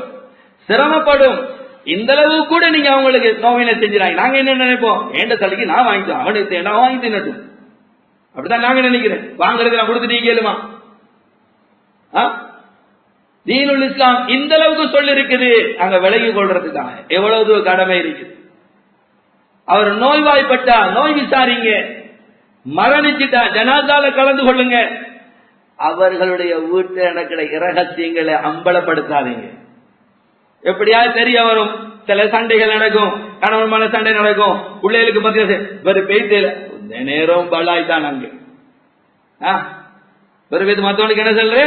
S1: சிரமப்படும். இந்த அளவு கூட நீங்க அவங்களுக்கு நோவினை செஞ்சுறாங்க. நாங்க என்ன நினைப்போம், ஏண்ட தலைக்கு நான் வாங்கிட்டோம், அவனுக்கு நான் வாங்கி தின்னட்டும், அப்படிதான் நாங்க நினைக்கிறேன். வாங்குறது நான் கொடுத்துட்டு கேளுமா? தீனுல் இஸ்லாம் இந்த அளவுக்கு சொல்லி இருக்குது, அங்க விலகி கொள்றதுக்காக எவ்வளவு கடமை இருக்குது. அவர் நோய்வாய்ப்பட்டா நோய் விசாரிங்க, மரணிச்சுட்டா ஜனாதால கலந்து கொள்ளுங்க. அவர்களுடைய வீட்டு நடக்கிற இரகசியங்களை அம்பலப்படுத்தாதீங்க. எப்படியாவது தெரிய வரும், சில சண்டைகள் நடக்கும், கணவன் மன சண்டை நடக்கும், பிள்ளைகளுக்கு பத்திய ஒரு பேச்சு நேரம் பலாய்தான் அங்க ஒரு பேச்சு மத்தவனுக்கு என்ன சொல்ற,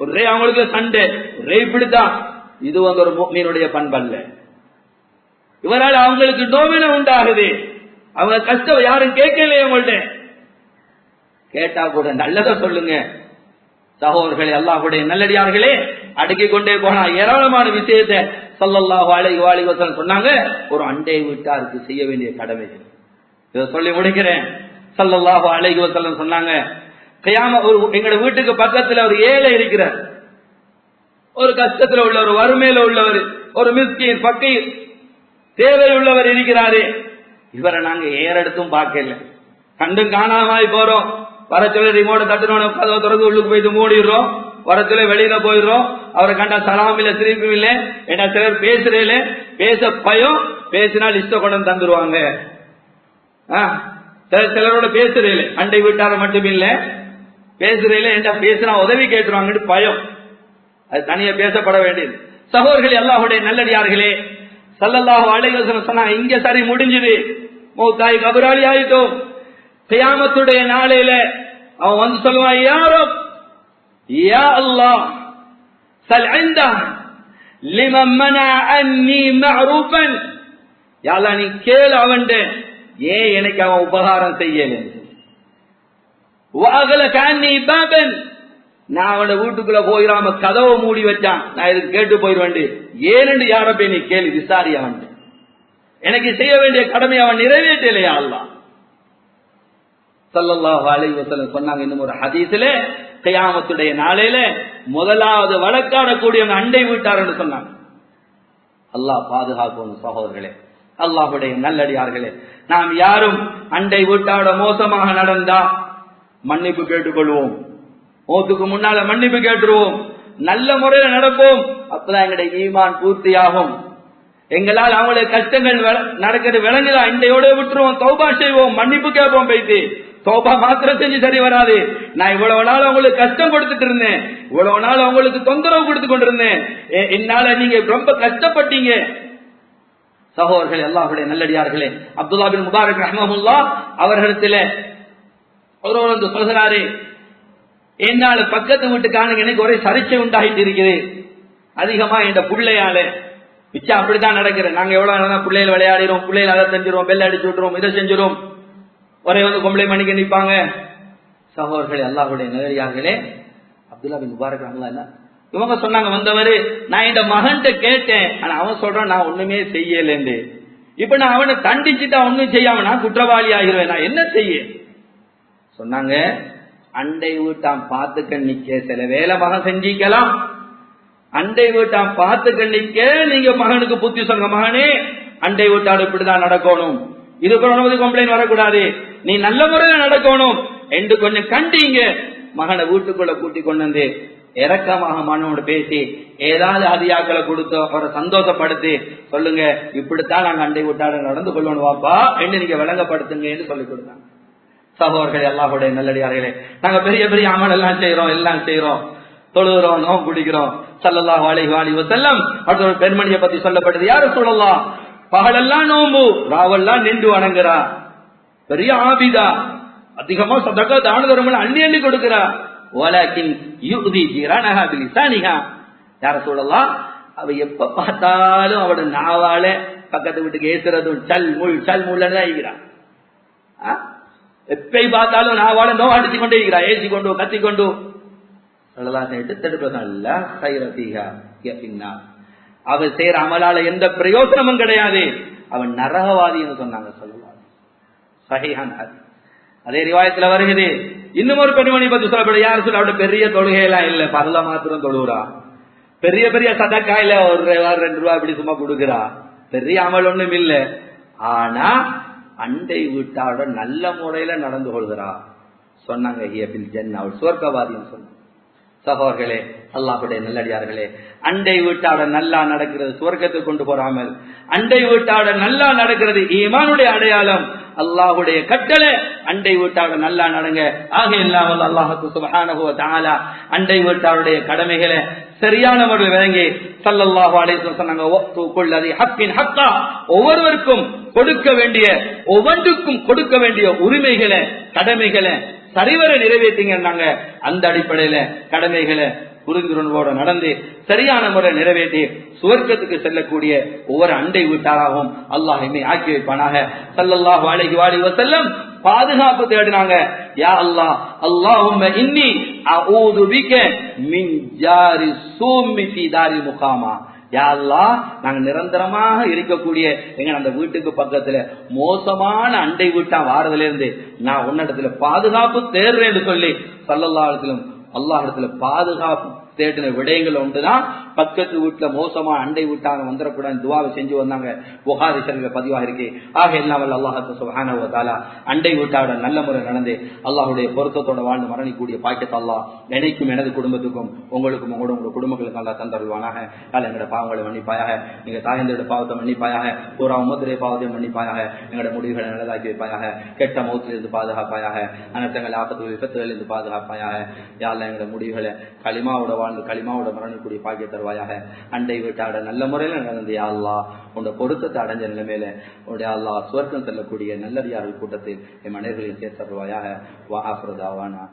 S1: ஒரே அவங்களுக்கு சண்டை, ஒரே இப்படித்தான். இது ஒரு முஃமினுடைய பண்பல்ல. இவரால் அவங்களுக்கு நோவினை உண்டாகுது, அவங்க கஷ்டம் யாரும் கேட்கலையே, உங்கள்ட்ட கேட்டா கூட நல்லதா சொல்லுங்க. சகோதரர்களே, அல்லாஹ்வுடைய நல்லடியார்களே, அடுக்கிக் கொண்டே போனா ஏராளமான விஷயத்தை ஸல்லல்லாஹு அலைஹி வஸல்லம் சொன்னாங்க. ஒரு அண்டை வீட்டாருக்கு செய்ய வேண்டிய கடமைகள் இதை சொல்லி முடிக்கிறேன். ஸல்லல்லாஹு அலைஹி வஸல்லம் சொன்னாங்க, எங்களோட வீட்டுக்கு பக்கத்துல ஒரு ஏழை இருக்கிறார், ஒரு கஷ்டத்துல உள்ளவர், வறுமையில உள்ளவர், ஒரு மிஸ்கீன் ஃபக்கீர் தேவை உள்ளவர் இருக்கிறாரு. இவரை நாங்க ஏறெடுத்தும் பார்க்கல, கண்டும் காணாம போறோம். வர சொல்ல ரிமோட தட்டுனோம், கதவை திறந்து உள்ளுக்கு போயிட்டு மூடிடுறோம், வர சொல்ல வெளியில போயிடுறோம். அவரை கண்டா சலாம் இல்ல, திருப்பி இல்ல. ஏன்னா சிலர் பேசுறேல, பேச பயம், பேசினா லிஸ்ட கொண்டு தந்துருவாங்க. சிலரோட பேசுறேல, அண்டை வீட்டார மட்டும் இல்ல, பேசுறேல என்ன பேசினா உதவி கேட்டுருவாங்கன்னு பயம், அது தனியா பேசப்பட வேண்டியது. சகோதரர்களே, அல்லாஹ்வுடைய நல்லடியார்களே, ஸல்லல்லாஹு அலைஹி வஸல்லம் சொன்னா, இங்க சரி முடிஞ்சது, மௌத்தாய் கபராளி ஆயிட்டோம். கியாமத்துடைய நாளையில அவன் வந்து சொல்லுவான், யா ரப், யா அல்லாஹ், சல் இந்தா லிமன் மனா அன்னி மஅரூஃபன், யா அல்லாஹ் நீ கேளு அவன்ட, ஏன் எனக்கு அவன் உபகாரம் செய்யல, வஅகலக அன்னி பாபன், நான் அவன வீட்டுக்குள்ள போயிடாம கதவை மூடி வச்சான், நான் இதுக்கு கேட்டு போயிடுவேன், ஏனென்று யார போய் நீ கேள்வி விசாரி, அவன் எனக்கு செய்ய வேண்டிய கடமை அவன் நிறைவேற்றலையா அல்லாஹ். ஸல்லல்லாஹு அலைஹி வஸல்லம் சொன்னாங்க இன்னும் ஒரு ஹதீஸ்ல, கியாமத்துடைய நாளையில முதலாவது வழக்காடக்கூடிய அண்டை வீட்டார் என்று சொன்னாங்க. அல்லாஹ் பாதுகாக்கணும். சகோதரர்களே, அல்லாஹ்வுடைய நல்லடியார்களே, நாம் யாரும் அண்டை வீட்டாரோட மோசமாக நடந்தா மன்னிப்பு கேட்டுக்கொள்வோம், மௌத்துக்கு முன்னால மன்னிப்பு கேட்டுருவோம், நல்ல முறையில நடப்போம். அப்பதான் எங்களுடைய ஈமான் பூர்த்தியாகும். எங்களால் அவங்களுடைய கஷ்டங்கள் நடக்கிறது விளங்குதா, இண்டையோட விட்டுருவோம், தௌபா செய்வோம், மன்னிப்பு கேட்போம். போயிட்டு தௌபா மாத்திரம் செஞ்சு சரி வராது. நான் இவ்வளவு நாள் அவங்களுக்கு கஷ்டம் கொடுத்துட்டு இருந்தேன், இவ்வளவு நாள் அவங்களுக்கு தொந்தரவு கொடுத்து கொண்டிருந்தேன், என்னால நீங்க ரொம்ப கஷ்டப்பட்டீங்க. சகோதரர்களே, அல்லாஹ்வுடைய நல்லடியார்களே, அப்துல்லா பின் முபாரக் ரஹ்மஹுல்லாஹ் அவர்களிடத்துல ஒருவர் வந்து சொல்கிறாரு, என்னால பக்கத்து வீட்டுக்காரங்க எனக்கு ஒரே சர்ச்சை உண்டாகிட்டு இருக்குது, அதிகமா என் பிள்ளையால மிச்சா அப்படித்தான் நடக்கிறேன். நாங்க எவ்வளவு பிள்ளைகள் விளையாடிறோம், பிள்ளைகள் அதை செஞ்சிருவோம், பெல் அடிச்சு விட்டுருவோம், இதை செஞ்சிரும், ஒரே வந்து பொம்பளை மணிக்கு நிற்பாங்க. சகோதரர்களே, அல்லாஹ்வுடைய நேரடியார்களே, அப்துல்லா பின் முபாரக் ரஹ்மத்துல்லாஹி இவங்க சொன்னாங்க, வந்தவரு நான் இந்த மகன்கிட்ட கேட்டேன், ஆனா அவன் சொல்றான் நான் ஒண்ணுமே செய்யலன்னு. இப்ப நான் அவனை தண்டிச்சுட்டா ஒண்ணும் செய்யாம நான் குற்றவாளி ஆகிருவேன், நான் என்ன செய்ய சொன்னாங்க. அண்டை வீட்டான் பார்த்துக்க நிக்க சில வேலை மகன் செஞ்சிக்கலாம். அண்டை வீட்டான் பார்த்துக்க நிக்க நீங்க மகனுக்கு புத்தி சொல்லுங்க, மகனே அண்டை வீட்டாடு இப்படிதான் நடக்கணும், இது போல கம்ப்ளைண்ட் வரக்கூடாது, நீ நல்ல முறையில நடக்கணும் என்று கொஞ்சம் கண்டீங்க. மகனை வீட்டுக்குள்ள கூட்டி கொண்டு வந்து இறக்கமாக மகனோடு பேசி ஏதாவது அதிகாக்களை கொடுத்து அவரை சந்தோஷப்படுத்தி சொல்லுங்க, இப்படித்தான் நாங்க அண்டை வீட்டாடு நடந்து கொள்ளணும் வாப்பா என்று நீங்க விளங்கப்படுத்துங்க என்று சொல்லிக் கொடுத்தாங்க. சகோதரர்களே, அல்லாஹ்வுடைய நல்லடியார்களே, நாங்க பெரிய பெரிய அமல் எல்லாம் செய்யறோம், தொழுகிறோம், நோம்பு பிடிக்கிறோம். ஸல்லல்லாஹு அலைஹி வஸல்லம் அடுத்த ஒரு பெண்மணியை பத்தி சொல்லப்பட்டது, யார் ரசூலுல்லாஹ் பகலெல்லாம் நோம்பு ராவெல்லாம் நின்று வணங்குறா, பெரிய ஆபிதா, அதிகமா சதகா தான தர்மம் அள்ளி அள்ளி கொடுக்கிறா. வலக்கின் யுதி ஜிரானஹா பிலிசானிஹா, யார் ரசூலுல்லாஹ் அவ எப்ப பார்த்தாலும் அவட நாவால பக்கத்து வீட்டுக்கு ஏசுறதும் சல் முள்ளன்னு தான் இருக்கிறான். எப்பை பார்த்தாலும் நாவால நோ அடிச்சு கொண்டே இருக்கிறா, ஏசி கொண்டு கத்திக்கொண்டு. அவ செய்யற அமலால எந்த பிரயோஜனமும் கிடையாது, அவன் நரகவாதி என்று சொன்னாங்க. சஹீஹான ஹதீஸ். அதே ரிவாயத்துல வருகிறது. இன்னும் ஒரு பெண்மணி பத்தி சொல்லப்பட, யாரு சொல்ல அவட பெரிய தொழுகையெல்லாம் இல்ல, பரல மாத்திரம் தொழுகிறா, பெரிய பெரிய சதக்கா இல்ல, ஒரு ரூபா 2 ரூபா இப்படி சும்மா கொடுக்குறா, பெரிய அமல் ஒண்ணும் இல்ல, ஆனா அண்டை வீட்டாரோட நல்ல முறையில நடந்து கொள்கிறா. சொன்னாங்க அவள் சுவர்க்கவாதின்னு சொன்னாங்க. சகோதரர்களே, அல்லாஹ்வுடைய நல்லடியார்களே, அண்டை வீட்டாட நல்லா நடக்கிறது சுவர்க்கத்துக்கு கொண்டு போறாமல், அண்டை வீட்டாட நல்லா நடக்கிறது ஈமானுடைய அடையாளம். அல்லாஹ்வுடைய கட்டளை அண்டை வீட்டாட நல்லா நடங்க. ஆக இல்லாமல் அல்லாஹ்வுக்கு சுப்ஹானஹு வ தஆலா அண்டை வீட்டாருடைய கடமைகளை சரியான முறையில் விளங்கி ஸல்லல்லாஹு அலைஹி வஸல்லம் சொன்னாங்க, வக்து குல்லதி ஹக்கின் ஹக்கா, ஒவ்வொருவருக்கும் கொடுக்க வேண்டிய ஒவ்வொன்றுக்கும் கொடுக்க வேண்டிய உரிமைகளை கடமைகளை சரிவர நிறைவேற்றிங்க. அந்த அடிப்படையில கடமைகளை புரிந்துணர்வோட நடந்து சரியான முறை நிறைவேற்றி சுவர்க்கத்துக்கு செல்லக்கூடிய ஒவ்வொரு அண்டை வீட்டாராகவும் அல்லாஹ் என்னை ஆக்கி வைப்பானாக. ஸல்லல்லாஹு அலைஹி வஸல்லம் பாதுகாப்பு தேடினாங்க. யா அல்லாஹ், அல்லாஹும்ம இன்னி அஊது பிக மின் ஜாரி சூமி ஃபீ தாரி முகாமா. யா அல்லாஹ், நாங்க நிரந்தரமாக இருக்கக்கூடிய எங்க அந்த வீட்டுக்கு பக்கத்துல மோசமான அண்டை வீட்டா வாரதுல இருந்து நான் உன்னிடத்துல பாதுகாப்பு தேடுறேன்னு சொல்லி ஸல்லல்லாஹு அலைஹி வஸல்லம் அல்லாஹ் இடத்துல பாதுகாப்பு தேடின விடயங்கள் ஒன்றுதான் பக்கத்து வீட்டுல மோசமா அண்டை வீட்டாங்க வந்துடக்கூடாது துவாவை செஞ்சு வந்தாங்க. புகாரி ஷரீஃப்ல பதிவாக இருக்கு. ஆக எல்லாம் அல்லாஹ் சுப்ஹானஹு வ தஆலா அண்டை வீட்டாவோட நல்ல முறை நடந்து அல்லாஹ்வுடைய பொருத்தத்தோட வாழ்ந்து மரணிக்கூடிய பாக்கியத்தை அல்லாஹ் எனக்கும் எனது குடும்பத்துக்கும் உங்களுக்கும் உங்களோட குடும்பங்களுக்கும் அல்லாஹ் தந்தருள்வானாக. எங்களோட பாவங்களை மன்னிப்பாயாக, எங்க தாயந்தோட பாவத்தை மன்னிப்பாயாக, பூரா உம்மத்துடைய பாவத்தை மன்னிப்பாயாக, எங்களோட முடிவுகளை நல்லதாக்கி வைப்பாயாக, கெட்ட மௌத்திலிருந்து பாதுகாப்பாயாக, அனர்த்தங்கள் ஆபத்துகள் விபத்துகளிலிருந்து பாதுகாப்பாயாக. யா அல்லாஹ், எங்களோட முடிவுகளை களிமாவோட வாழ்ந்து களிமாவோட மரணிக்கூடிய பாக்கிய தருவாயாக. அண்டை வீட்டாட நல்ல முறையில நடந்து யா அல்லாஹ் உன்னோட பொருத்தத்தை அடைஞ்ச நிலைமையில உன்னுடைய அல்லாஹ் சுவர்க்கம் செல்லக்கூடிய நல்லடியார்கள் கூட்டத்தில் என் மனிதர்களில் சேர்த்தருவாயாக. வா ஆஃபிரு தாவானா